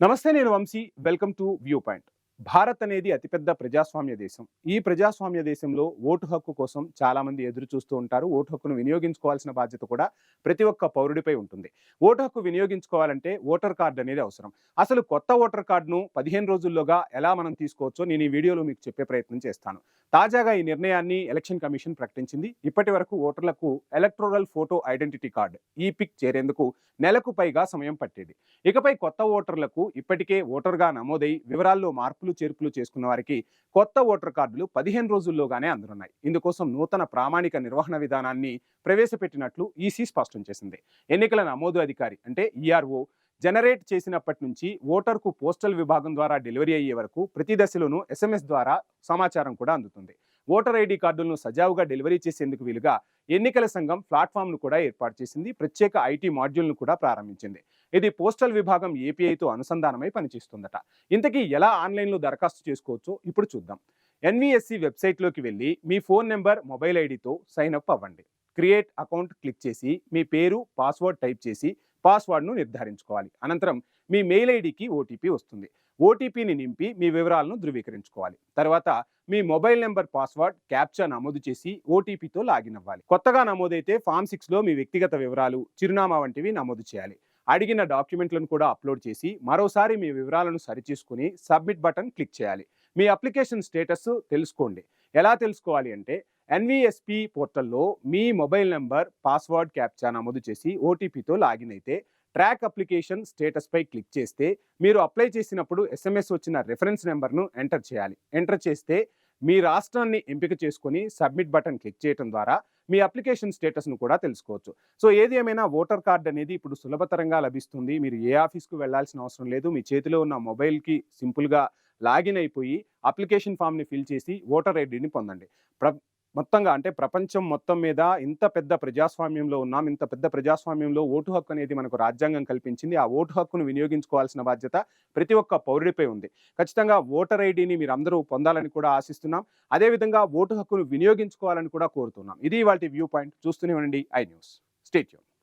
నమస్తే, నేను Vamsi. Welcome to view point. Bharat అనేది అతిపెద్ద ప్రజాస్వామ్య దేశం. ఈ ప్రజాస్వామ్య దేశంలో ఓటు హక్కు కోసం చాలా మంది ఎదురు చూస్తూ ఉంటారు. ఓటు హక్కును వినియోగించుకోవాల్సిన బాధ్యత కూడా ప్రతి ఒక్క పౌరుడిపై ఉంటుంది. ఓటు హక్కు వినియోగించుకోవాలంటే ఓటర్ కార్డు అనేది అవసరం. అసలు కొత్త ఓటర్ కార్డును 15 రోజుల్లోగా ఎలా మనం తీసుకోవచ్చో నేను ఈ వీడియోలో మీకు చెప్పే ప్రయత్నం చేస్తాను. తాజాగా ఈ నిర్ణయాన్ని ఎలక్షన్ కమిషన్ ప్రకటించింది. ఇప్పటి వరకు ఓటర్లకు electoral photo identity card EPIC చేరేందుకు నెలకు పైగా సమయం పట్టేది. ఇకపై కొత్త ఓటర్లకు ఇప్పటికే ఓటర్గా నమోదై వివరాల్లో మార్పులు చేర్పులు చేసుకున్న వారికి కొత్త ఓటర్ కార్డులు 15 రోజుల్లోగానే అందనున్నాయి. ఇందుకోసం నూతన ప్రామాణిక నిర్వహణ విధానాన్ని ప్రవేశపెట్టినట్లు ఈసీ స్పష్టం చేసింది. ఎన్నికల నమోదు అధికారి అంటే ఈఆర్ఓ జనరేట్ చేసినప్పటి నుంచి ఓటర్కు పోస్టల్ విభాగం ద్వారా డెలివరీ అయ్యే వరకు ప్రతి దశలోనూ ఎస్ఎంఎస్ ద్వారా సమాచారం కూడా అందుతుంది. ఓటర్ ఐడి కార్డులను సజావుగా డెలివరీ చేసేందుకు వీలుగా ఎన్నికల సంఘం ప్లాట్ఫామ్ను కూడా ఏర్పాటు చేసింది. ప్రత్యేక ఐటీ మాడ్యూల్ను కూడా ప్రారంభించింది. ఇది పోస్టల్ విభాగం ఏపీఐతో అనుసంధానమై పనిచేస్తుందట. ఇంతకీ ఎలా ఆన్లైన్లో దరఖాస్తు చేసుకోవచ్చో ఇప్పుడు చూద్దాం. ఎన్వీఎస్సీ వెబ్సైట్లోకి వెళ్ళి మీ ఫోన్ నెంబర్, మొబైల్ ఐడితో సైన్ అప్ అవ్వండి. క్రియేట్ అకౌంట్ క్లిక్ చేసి మీ పేరు, పాస్వర్డ్ టైప్ చేసి పాస్వర్డ్ను నిర్ధారించుకోవాలి. అనంతరం మీ మెయిల్ ఐడికి ఓటీపీ వస్తుంది. ఓటీపీని నింపి మీ వివరాలను ధృవీకరించుకోవాలి. తర్వాత మీ మొబైల్ నెంబర్, పాస్వర్డ్, క్యాప్చా నమోదు చేసి ఓటీపీతో లాగిన్ అవ్వాలి. కొత్తగా నమోదైతే ఫామ్ 6లో మీ వ్యక్తిగత వివరాలు, చిరునామా వంటివి నమోదు చేయాలి. అడిగిన డాక్యుమెంట్లను కూడా అప్లోడ్ చేసి మరోసారి మీ వివరాలను సరిచూసుకుని సబ్మిట్ బటన్ క్లిక్ చేయాలి. మీ అప్లికేషన్ స్టేటస్ తెలుసుకోండి. ఎలా తెలుసుకోవాలి అంటే ఎన్వీఎస్పీ పోర్టల్లో మీ మొబైల్ నెంబర్, పాస్వర్డ్, క్యాప్చా నమోదు చేసి ఓటీపీతో లాగిన్ అయితే ట్రాక్ అప్లికేషన్ స్టేటస్ పై క్లిక్ చేస్తే మీరు అప్లై చేసినప్పుడు ఎస్ఎంఎస్ వచ్చిన రిఫరెన్స్ నెంబర్ను ఎంటర్ చేయాలి. ఎంటర్ చేస్తే మీ రాష్ట్రాన్ని ఎంపిక చేసుకొని సబ్మిట్ బటన్ క్లిక్ చేయడం ద్వారా మీ అప్లికేషన్ స్టేటస్ను కూడా తెలుసుకోవచ్చు. సో ఏది ఏమైనా ఓటర్ కార్డ్ అనేది ఇప్పుడు సులభతరంగా లభిస్తుంది. మీరు ఏ ఆఫీస్కు వెళ్లాల్సిన అవసరం లేదు. మీ చేతిలో ఉన్న మొబైల్కి సింపుల్గా లాగిన్ అయిపోయి అప్లికేషన్ ఫామ్ని ఫిల్ చేసి ఓటర్ ఐడిని పొందండి. మొత్తంగా అంటే ప్రపంచం మొత్తం మీద ఇంత పెద్ద ప్రజాస్వామ్యంలో ఉన్నాం. ఇంత పెద్ద ప్రజాస్వామ్యంలో ఓటు హక్కు అనేది మనకు రాజ్యాంగం కల్పించింది. ఆ ఓటు హక్కును వినియోగించుకోవాల్సిన బాధ్యత ప్రతి ఒక్క పౌరుడిపై ఉంది. ఖచ్చితంగా ఓటర్ ఐడిని మీరు అందరూ పొందాలని కూడా ఆశిస్తున్నాం. అదేవిధంగా ఓటు హక్కును వినియోగించుకోవాలని కూడా కోరుతున్నాం. ఇది ఇవాల్టి వ్యూ పాయింట్. చూస్తూనే ఉండండి ఐ న్యూస్. Stay tune.